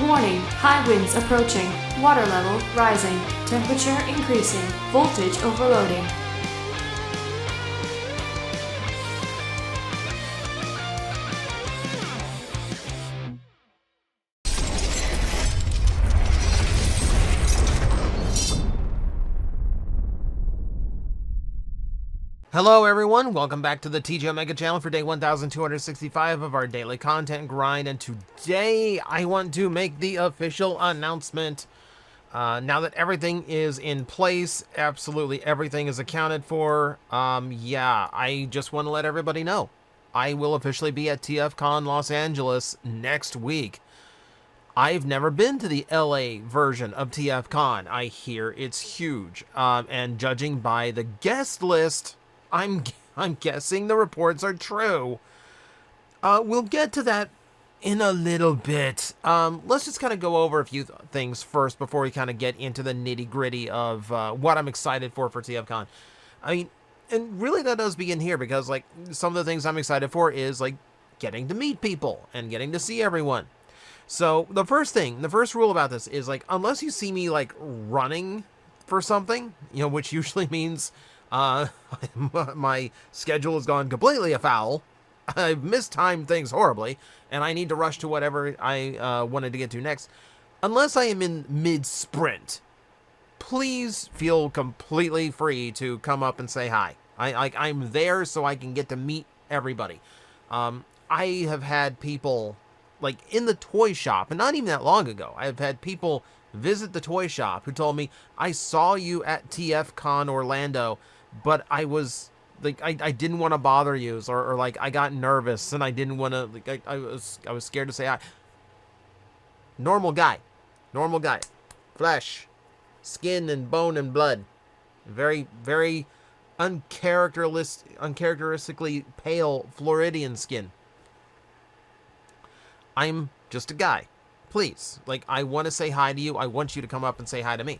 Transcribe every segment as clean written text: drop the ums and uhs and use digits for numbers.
Warning, high winds approaching, water level rising, temperature increasing, voltage overloading. Hello everyone, welcome back to the TJOmega channel for day 1265 of our daily content grind, and today I want to make the official announcement. Now that everything is in place, absolutely everything is accounted for, I just want to let everybody know. I will officially be at TFCon Los Angeles next week. I've never been to the LA version of TFCon. I hear it's huge, and judging by the guest list, I'm guessing the reports are true. We'll get to that in a little bit. Let's just kind of go over a few things first before we kind of get into the nitty-gritty of what I'm excited for TFCon. I mean, and really that does begin here because, like, some of the things I'm excited for is, like, getting to meet people and getting to see everyone. So the first rule about this is, like, unless you see me, like, running for something, which usually means my schedule has gone completely afoul. I've mistimed things horribly, and I need to rush to whatever I wanted to get to next. Unless I am in mid-sprint, please feel completely free to come up and say hi. I'm there so I can get to meet everybody. I have had people, like, in the toy shop, and not even that long ago, I've had people visit the toy shop who told me, I saw you at TFCon Orlando, but I was, like, I didn't want to bother you, or like, I got nervous, and I didn't want to, like, I was scared to say hi. Normal guy. Flesh. Skin and bone and blood. Very, very uncharacteristically pale Floridian skin. I'm just a guy. Please, like, I want to say hi to you. I want you to come up and say hi to me.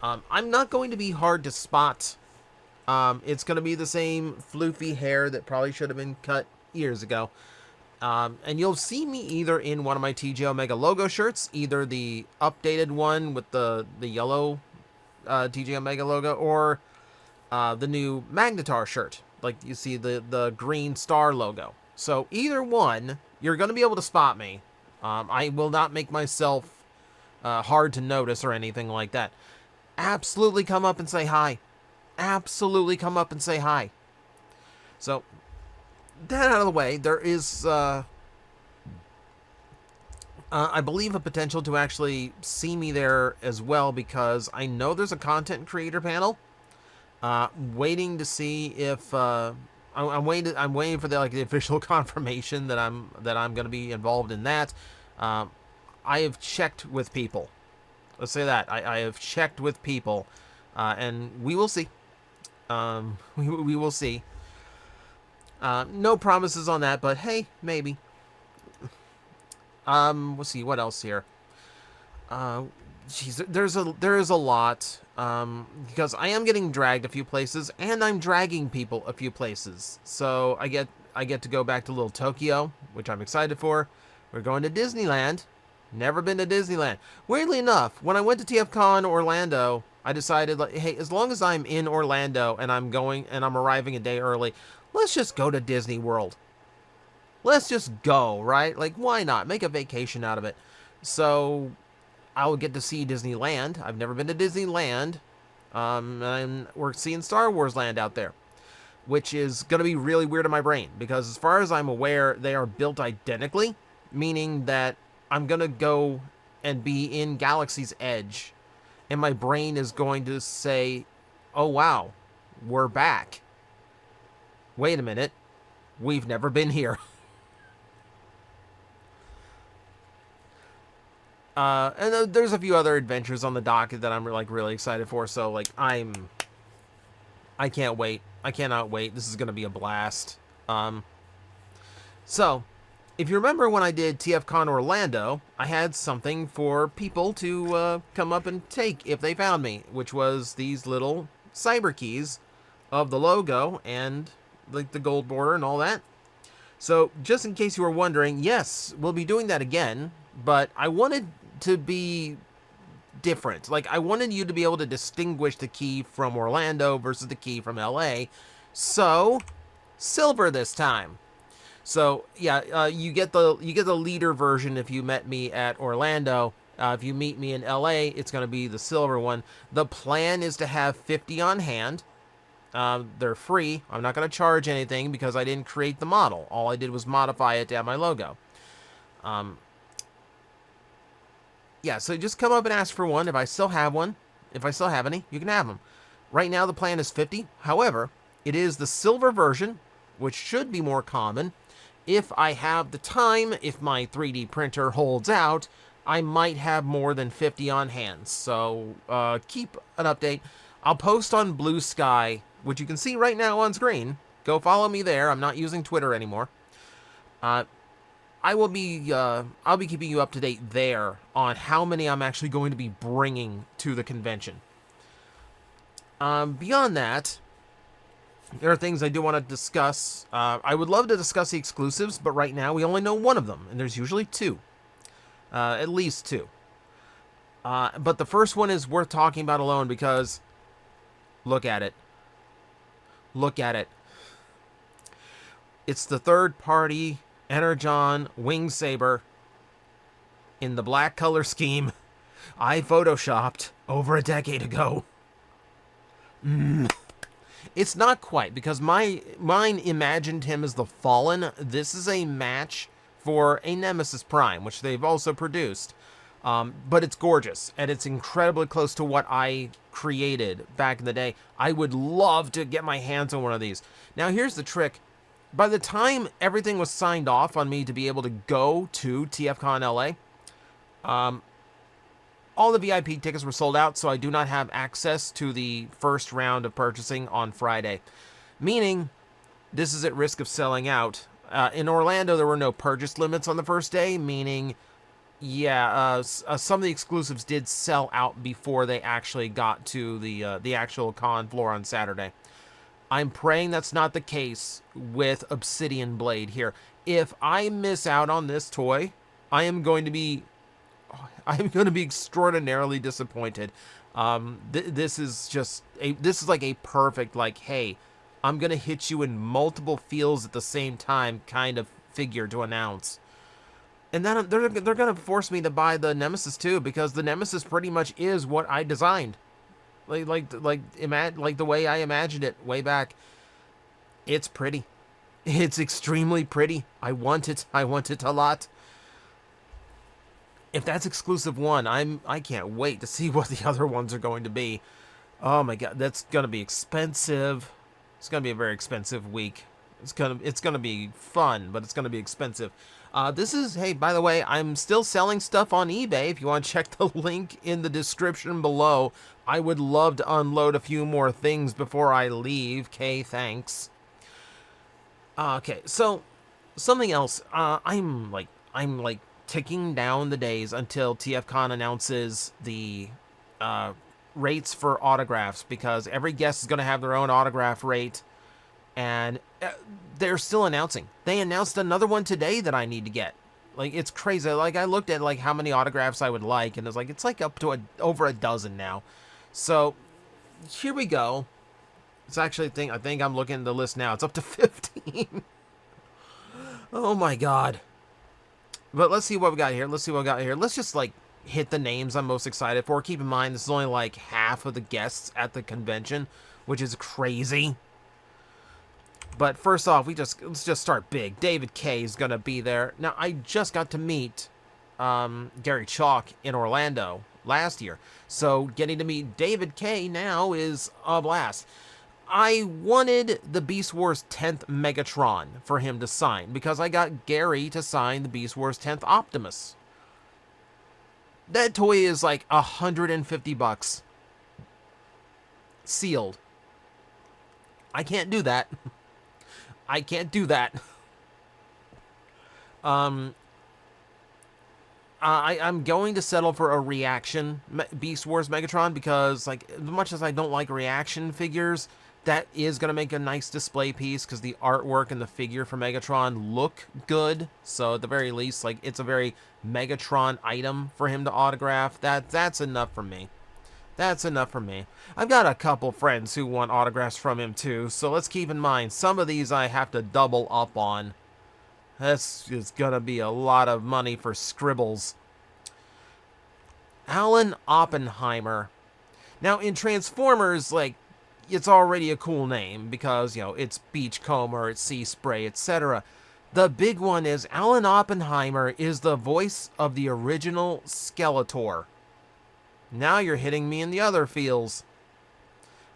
I'm not going to be hard to spot. It's going to be the same floofy hair that probably should have been cut years ago. And you'll see me either in one of my TJOmega logo shirts, either the updated one with the yellow TJOmega logo, or the new Magnetar shirt, like you see the green star logo. So either one, you're going to be able to spot me. I will not make myself hard to notice or anything like that. Absolutely come up and say hi. Absolutely come up and say hi. So, that out of the way, there is, I believe, a potential to actually see me there as well, because I know there's a content creator panel. Waiting to see if, I'm waiting for the official confirmation that I'm going to be involved in that. I have checked with people. Let's say that I have checked with people, and we will see. We will see. No promises on that, but hey, maybe. We'll see what else here. There is a lot. Because I am getting dragged a few places, and I'm dragging people a few places. So I get to go back to little Tokyo, which I'm excited for. We're going to Disneyland. Never been to Disneyland. Weirdly enough, when I went to TFCon Orlando, I decided, like, hey, as long as I'm in Orlando and I'm arriving a day early, let's just go to Disney World. Let's just go, right? Like, why not? Make a vacation out of it. So I'll get to see Disneyland. I've never been to Disneyland. And we're seeing Star Wars Land out there, which is going to be really weird in my brain, because as far as I'm aware, they are built identically, meaning that I'm going to go and be in Galaxy's Edge, and my brain is going to say, oh wow, we're back. Wait a minute, we've never been here. And there's a few other adventures on the docket that I'm really excited for. So, like, I can't wait. I cannot wait. This is going to be a blast. So if you remember when I did TFCon Orlando, I had something for people to come up and take if they found me, which was these little cyber keys of the logo and, like, the gold border and all that. So just in case you were wondering, yes, we'll be doing that again, but I wanted to be different. Like, I wanted you to be able to distinguish the key from Orlando versus the key from LA. So, silver this time. So, yeah, you get the leader version if you met me at Orlando. If you meet me in LA, it's going to be the silver one. The plan is to have 50 on hand. They're free. I'm not going to charge anything because I didn't create the model. All I did was modify it to have my logo. Yeah, so just come up and ask for one. If I still have one, if I still have any, you can have them. Right now, the plan is 50. However, it is the silver version, which should be more common. If I have the time, if my 3D printer holds out, I might have more than 50 on hand. So keep an update. I'll post on Blue Sky, which you can see right now on screen. Go follow me there. I'm not using Twitter anymore. I'll be keeping you up to date there on how many I'm actually going to be bringing to the convention. Beyond that, there are things I do want to discuss. I would love to discuss the exclusives, but right now we only know one of them, and there's usually two. At least two. But the first one is worth talking about alone because look at it. Look at it. It's the third-party Energon Wing Saber in the black color scheme I photoshopped over a decade ago. It's not quite, because mine imagined him as the Fallen. This is a match for a Nemesis Prime, which they've also produced. But it's gorgeous, and it's incredibly close to what I created back in the day. I would love to get my hands on one of these. Now, here's the trick. By the time everything was signed off on me to be able to go to TFCon LA, all the VIP tickets were sold out, so I do not have access to the first round of purchasing on Friday. Meaning, this is at risk of selling out. In Orlando, there were no purchase limits on the first day, meaning, yeah, some of the exclusives did sell out before they actually got to the actual con floor on Saturday. I'm praying that's not the case with Obsidian Blade here. If I miss out on this toy, I am going to be extraordinarily disappointed. This is like a perfect, like, hey, I'm gonna hit you in multiple fields at the same time kind of figure to announce. And then they're gonna force me to buy the Nemesis too, because the Nemesis pretty much is what I designed. Like the way I imagined it way back. It's pretty. It's extremely pretty. I want it. I want it a lot. If that's exclusive one, I can't wait to see what the other ones are going to be. Oh my god, that's gonna be expensive. It's gonna be a very expensive week. It's gonna be fun, but it's gonna be expensive. Hey, by the way, I'm still selling stuff on eBay. If you want to check the link in the description below, I would love to unload a few more things before I leave. Okay, thanks. Okay, so something else. I'm ticking down the days until TFCon announces the rates for autographs, because every guest is going to have their own autograph rate, and they're still announcing. They announced another one today that I need to get. Like, it's crazy. Like, I looked at like how many autographs I would like, and it's like up to over a dozen now. So here we go. It's actually I think I'm looking at the list now. It's up to 15. Oh my god. But let's see what we got here. Let's just like hit the names I'm most excited for. Keep in mind, this is only like half of the guests at the convention, which is crazy. But first off, let's just start big. David K is gonna be there. Now, I just got to meet Gary Chalk in Orlando last year, so getting to meet David K now is a blast. I wanted the Beast Wars 10th Megatron for him to sign, because I got Gary to sign the Beast Wars 10th Optimus. That toy is like $150. Sealed. I can't do that. I can't do that. I'm going to settle for a reaction Beast Wars Megatron, because, like, as much as I don't like reaction figures, that is going to make a nice display piece because the artwork and the figure for Megatron look good. So at the very least, like, it's a very Megatron item for him to autograph. That's enough for me. That's enough for me. I've got a couple friends who want autographs from him too, so let's keep in mind, some of these I have to double up on. This is gonna be a lot of money for scribbles. Alan Oppenheimer. Now, in Transformers, like, it's already a cool name because, you know, it's Beachcomber, it's Sea Spray, etc. The big one is Alan Oppenheimer is the voice of the original Skeletor. Now you're hitting me in the other feels.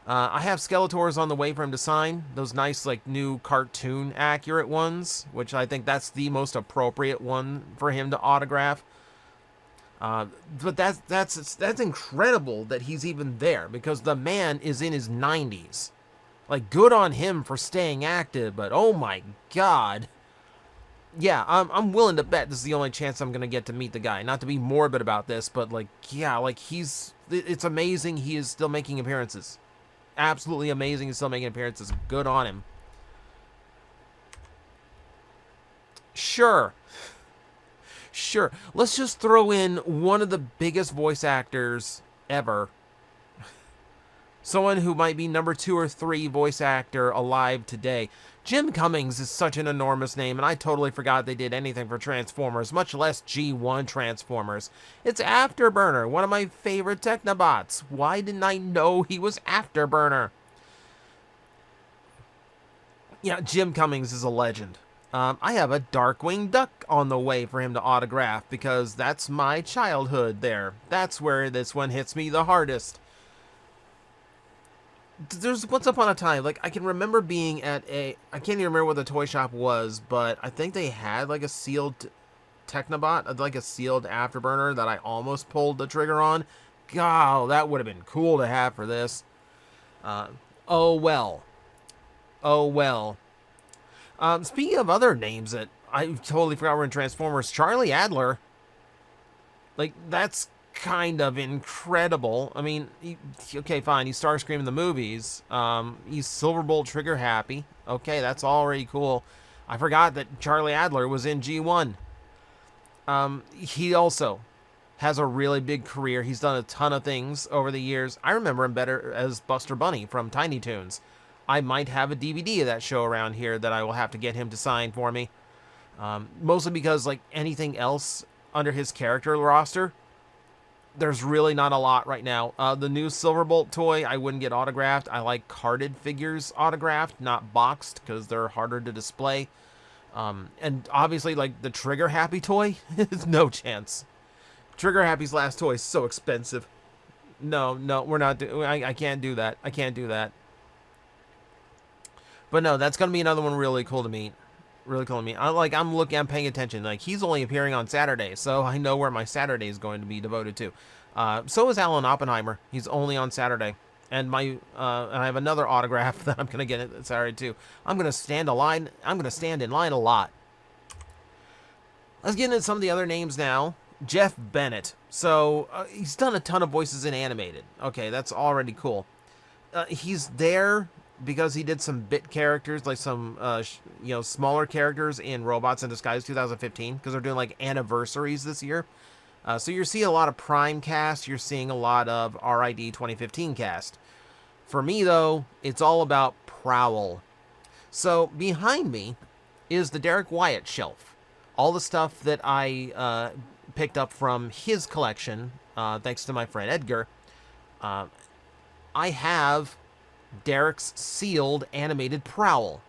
I have Skeletors on the way for him to sign. Those nice, like, new cartoon accurate ones, which I think that's the most appropriate one for him to autograph. But that's incredible that he's even there, because the man is in his 90s. Like, good on him for staying active, but oh my god. Yeah, I'm willing to bet this is the only chance I'm gonna get to meet the guy. Not to be morbid about this, but, like, yeah, like, it's amazing he is still making appearances. Absolutely amazing he's still making appearances. Good on him. Sure. Sure. Let's just throw in one of the biggest voice actors ever. Someone who might be number 2 or 3 voice actor alive today. Jim Cummings is such an enormous name, and I totally forgot they did anything for Transformers, much less G1 Transformers. It's Afterburner, one of my favorite Technobots. Why didn't I know he was Afterburner? Yeah, Jim Cummings is a legend. I have a Darkwing Duck on the way for him to autograph, because that's my childhood there. That's where this one hits me the hardest. There's once upon a time, like, I can remember being at I can't even remember what the toy shop was, but I think they had, like, a sealed Technobot, like a sealed Afterburner that I almost pulled the trigger on. God, that would have been cool to have for this. Oh well. Oh well. Speaking of other names that I totally forgot were in Transformers, Charlie Adler. Like, that's kind of incredible. I mean, okay, fine, he's Starscream in the movies. He's Silverbolt trigger happy. Okay, that's already cool. I forgot that Charlie Adler was in G1. He also has a really big career. He's done a ton of things over the years. I remember him better as Buster Bunny from Tiny Toons. I might have a DVD of that show around here that I will have to get him to sign for me. Mostly because, like, anything else under his character roster, there's really not a lot right now. The new Silverbolt toy, I wouldn't get autographed. I like carded figures autographed, not boxed, because they're harder to display. And obviously, like, the Trigger Happy toy, no chance. Trigger Happy's last toy is so expensive. No, we're not. I can't do that. I can't do that. But no, that's gonna be another one really cool to meet. Really cool to meet. I'm paying attention. Like, he's only appearing on Saturday, so I know where my Saturday is going to be devoted to. So is Alan Oppenheimer. He's only on Saturday. And I have another autograph that I'm gonna get at Saturday too. I'm gonna stand in line a lot. Let's get into some of the other names now. Jeff Bennett. So he's done a ton of voices in animated. Okay, that's already cool. He's there because he did some bit characters, like some smaller characters in Robots in Disguise 2015, because they're doing, like, anniversaries this year. So you're seeing a lot of Prime cast, you're seeing a lot of RID 2015 cast. For me, though, it's all about Prowl. So behind me is the Derek Wyatt shelf. All the stuff that I picked up from his collection, thanks to my friend Edgar. I have Derek's sealed animated Prowl.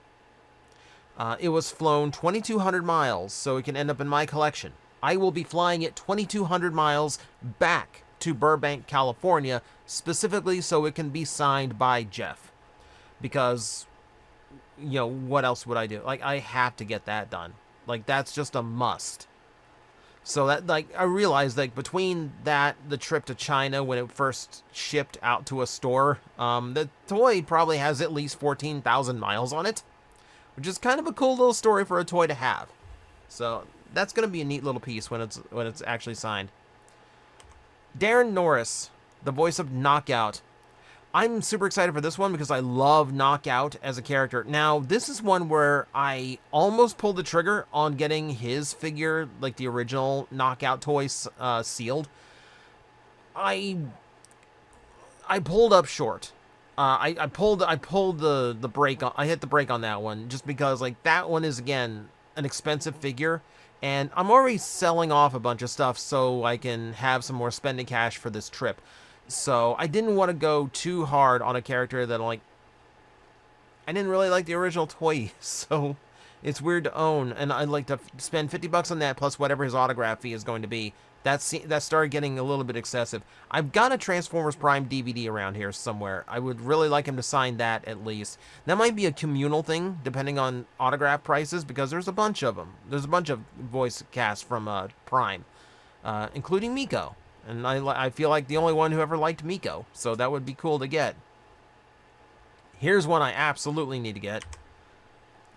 It was flown 2,200 miles, so it can end up in my collection. I will be flying it 2,200 miles back to Burbank, California, specifically so it can be signed by Jeff. Because, what else would I do? Like, I have to get that done. Like, that's just a must. So that, like, I realized, like, between that, the trip to China when it first shipped out to a store, the toy probably has at least 14,000 miles on it, which is kind of a cool little story for a toy to have. So that's going to be a neat little piece when it's actually signed. Darren Norris, the voice of Knockout. I'm super excited for this one because I love Knockout as a character. Now, this is one where I almost pulled the trigger on getting his figure, like the original Knockout toys, sealed. I pulled up short. I pulled the brake. I hit the brake on that one just because like that one is again an expensive figure, and I'm already selling off a bunch of stuff so I can have some more spending cash for this trip. So I didn't want to go too hard on a character that I didn't really like the original toy, so it's weird to own, and I'd like to spend $50 on that plus whatever his autograph fee is going to be. That started getting a little bit excessive. I've got a Transformers Prime DVD around here somewhere. I would really like him to sign that at least. That might be a communal thing, depending on autograph prices, because there's a bunch of them. There's a bunch of voice casts from Prime, including Miko. And I feel like the only one who ever liked Miko, so that would be cool to get. Here's one I absolutely need to get.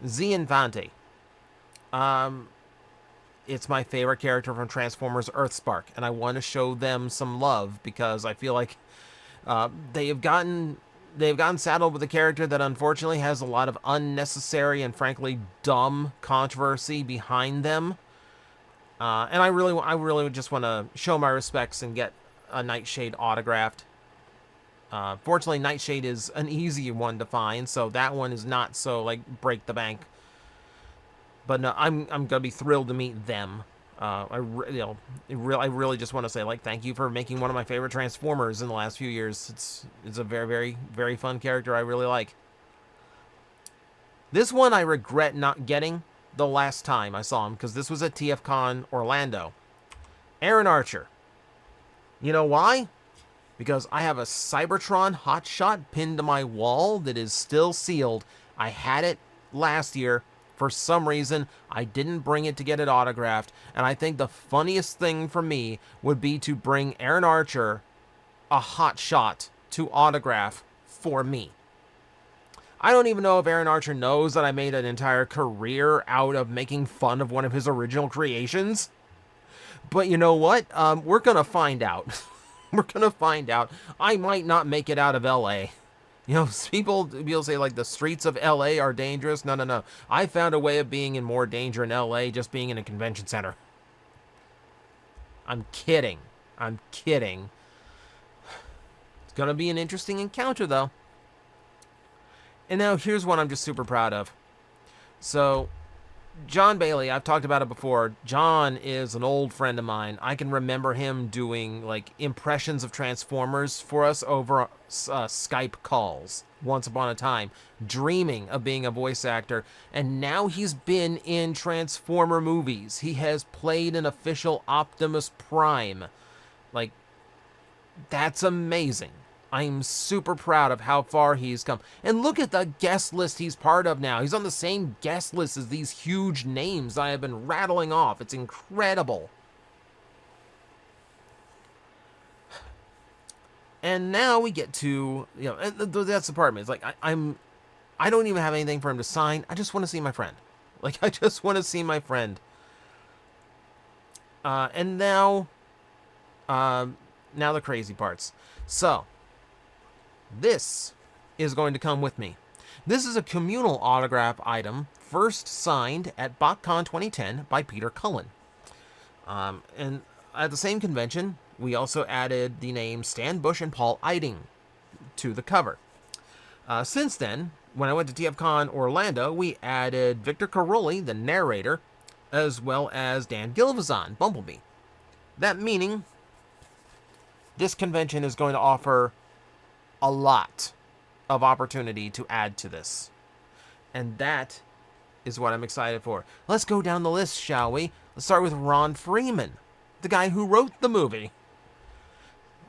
Z Infante. It's my favorite character from Transformers Earthspark, and I want to show them some love because I feel like they've gotten saddled with a character that unfortunately has a lot of unnecessary and frankly dumb controversy behind them. And I really just want to show my respects and get a Nightshade autographed. Fortunately, Nightshade is an easy one to find, so that one is not so like break the bank. But no, I'm gonna be thrilled to meet them. I really just want to say like thank you for making one of my favorite Transformers in the last few years. It's a very, very, very fun character I really like. This one I regret not getting the last time I saw him because this was at TFCon Orlando. Aaron Archer. You know why? Because I have a Cybertron hotshot pinned to my wall that is still sealed. I had it last year. For some reason, I didn't bring it to get it autographed, and I think the funniest thing for me would be to bring Aaron Archer a hotshot to autograph for me. I don't even know if Aaron Archer knows that I made an entire career out of making fun of one of his original creations. But you know what? We're going to find out. We're going to find out. I might not make it out of LA. You know, people say, like, the streets of L.A. are dangerous. No. I found a way of being in more danger in L.A. just being in a convention center. I'm kidding. It's going to be an interesting encounter, though. And now, here's one I'm just super proud of. So, John Bailey, I've talked about it before. John is an old friend of mine. I can remember him doing, like, impressions of Transformers for us over Skype calls once upon a time, dreaming of being a voice actor. And now he's been in Transformer movies. He has played an official Optimus Prime. Like, that's amazing. I'm super proud of how far he's come. And look at the guest list he's part of now. He's on the same guest list as these huge names I have been rattling off. It's incredible. And now we get to, you know, that's the part of me. It's like, I don't even have anything for him to sign. I just want to see my friend. Like, I just want to see my friend. And now the crazy parts. So, this is going to come with me. This is a communal autograph item first signed at BotCon 2010 by Peter Cullen. And at the same convention, we also added the names Stan Bush and Paul Eiding to the cover. Since then, when I went to TFCon Orlando, we added Victor Caroli, the narrator, as well as Dan Gilvezan, Bumblebee. That meaning this convention is going to offer a lot of opportunity to add to this. And that is what I'm excited for. Let's go down the list, shall we? Let's start with Ron Freeman, the guy who wrote the movie.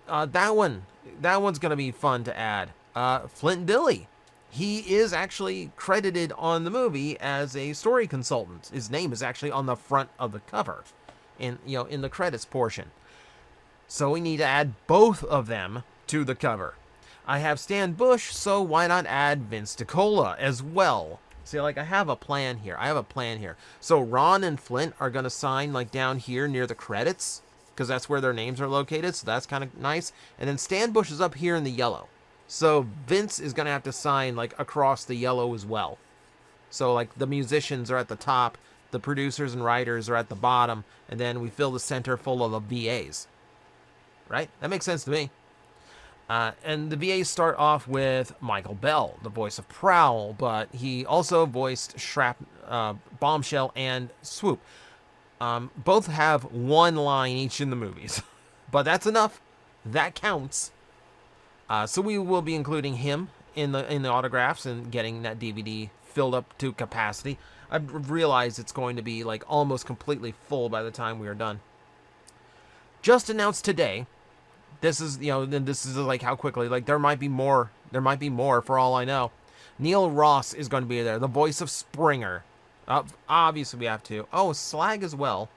That one's going to be fun to add. Flint Dille. He is actually credited on the movie as a story consultant. His name is actually on the front of the cover, in the credits portion. So we need to add both of them to the cover. I have Stan Bush, so why not add Vince DiCola as well? See, like, I have a plan here. So Ron and Flint are going to sign, like, down here near the credits, because that's where their names are located, so that's kind of nice. And then Stan Bush is up here in the yellow. So Vince is going to have to sign like across the yellow as well. So like the musicians are at the top, the producers and writers are at the bottom, and then we fill the center full of the VAs. Right? That makes sense to me. And the VAs start off with Michael Bell, the voice of Prowl, but he also voiced Bombshell and Swoop. Both have one line each in the movies, but that's enough. That counts. So we will be including him in the autographs and getting that DVD filled up to capacity. I've realized it's going to be like almost completely full by the time we are done. Just announced today. This is, this is like how quickly, like there might be more for all I know. Neil Ross is going to be there, the voice of Springer. Obviously we have to. Oh, Slag as well.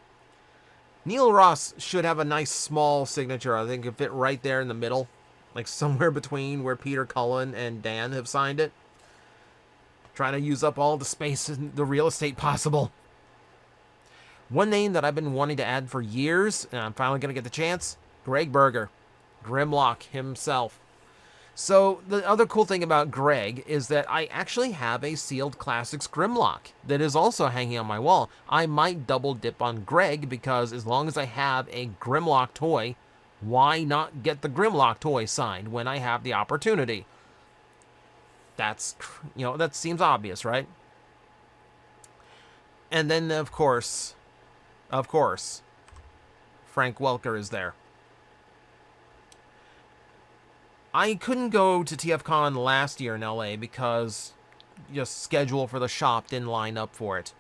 Neil Ross should have a nice small signature. I think it fit right there in the middle, like somewhere between where Peter Cullen and Dan have signed it. Trying to use up all the space and the real estate possible. One name that I've been wanting to add for years, and I'm finally going to get the chance, Greg Berger. Grimlock himself. So the other cool thing about Greg is that I actually have a sealed Classics Grimlock that is also hanging on my wall. I might double dip on Greg because as long as I have a Grimlock toy, why not get the Grimlock toy signed when I have the opportunity? That seems obvious, right? And then of course, Frank Welker is there. I couldn't go to TFCon last year in LA because just schedule for the shop didn't line up for it.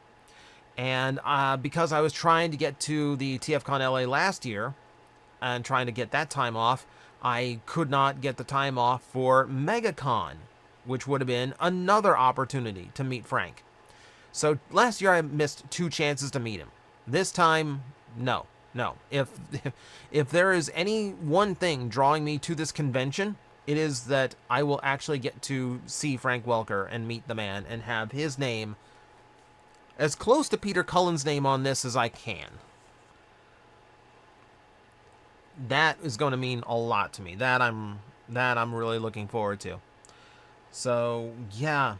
And because I was trying to get to the TFCon LA last year and trying to get that time off, I could not get the time off for MegaCon, which would have been another opportunity to meet Frank. So last year I missed 2 chances to meet him. This time, no. If there is any one thing drawing me to this convention, it is that I will actually get to see Frank Welker and meet the man and have his name as close to Peter Cullen's name on this as I can. That is going to mean a lot to me. That I'm really looking forward to. So yeah,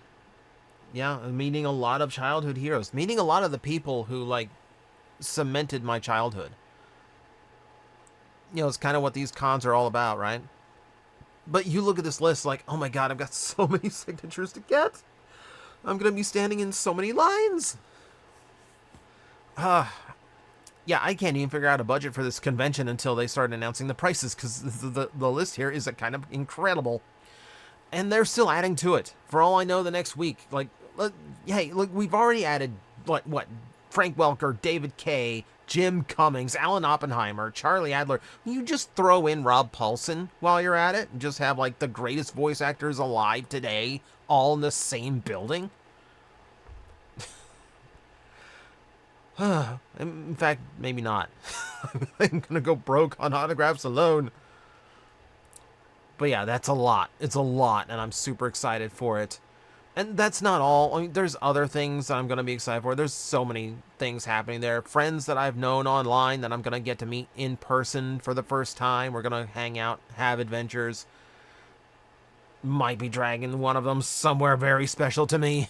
meeting a lot of childhood heroes, meeting a lot of the people who like cemented my childhood. It's kind of what these cons are all about, right? But you look at this list like, oh my god, I've got so many signatures to get. I'm going to be standing in so many lines. Yeah, I can't even figure out a budget for this convention until they start announcing the prices, because the list here is kind of incredible. And they're still adding to it. For all I know, the next week, hey, look, we've already added, what? Frank Welker, David Kay, Jim Cummings, Alan Oppenheimer, Charlie Adler. You just throw in Rob Paulson while you're at it and just have like the greatest voice actors alive today all in the same building. In fact, maybe not. I'm gonna go broke on autographs alone. But yeah, that's a lot. It's a lot, and I'm super excited for it. And that's not all. I mean, there's other things that I'm going to be excited for. There's so many things happening there. Friends that I've known online that I'm going to get to meet in person for the first time. We're going to hang out, have adventures. Might be dragging one of them somewhere very special to me.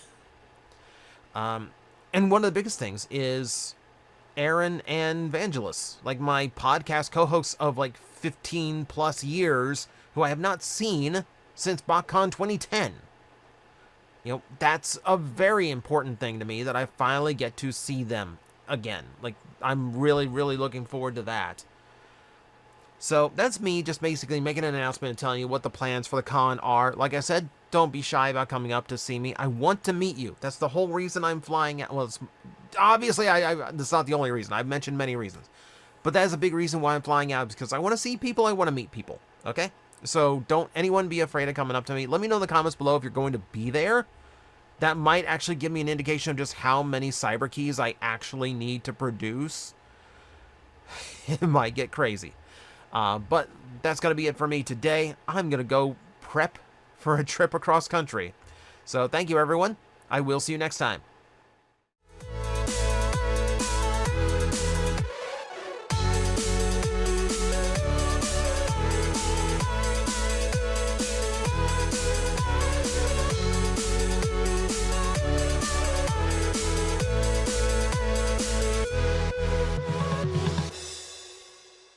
And one of the biggest things is Aaron and Vangelis, like my podcast co-hosts of like 15 plus years, who I have not seen since BotCon 2010. That's a very important thing to me, that I finally get to see them again. Like, I'm really, really looking forward to that. So that's me just basically making an announcement and telling you what the plans for the con are. Like I said, don't be shy about coming up to see me. I want to meet you. That's the whole reason I'm flying out. Well, it's, obviously, that's not the only reason. I've mentioned many reasons. But that is a big reason why I'm flying out, because I want to see people, I want to meet people. Okay? So don't anyone be afraid of coming up to me. Let me know in the comments below if you're going to be there. That might actually give me an indication of just how many cyber keys I actually need to produce. It might get crazy. But that's going to be it for me today. I'm going to go prep for a trip across country. So thank you, everyone. I will see you next time.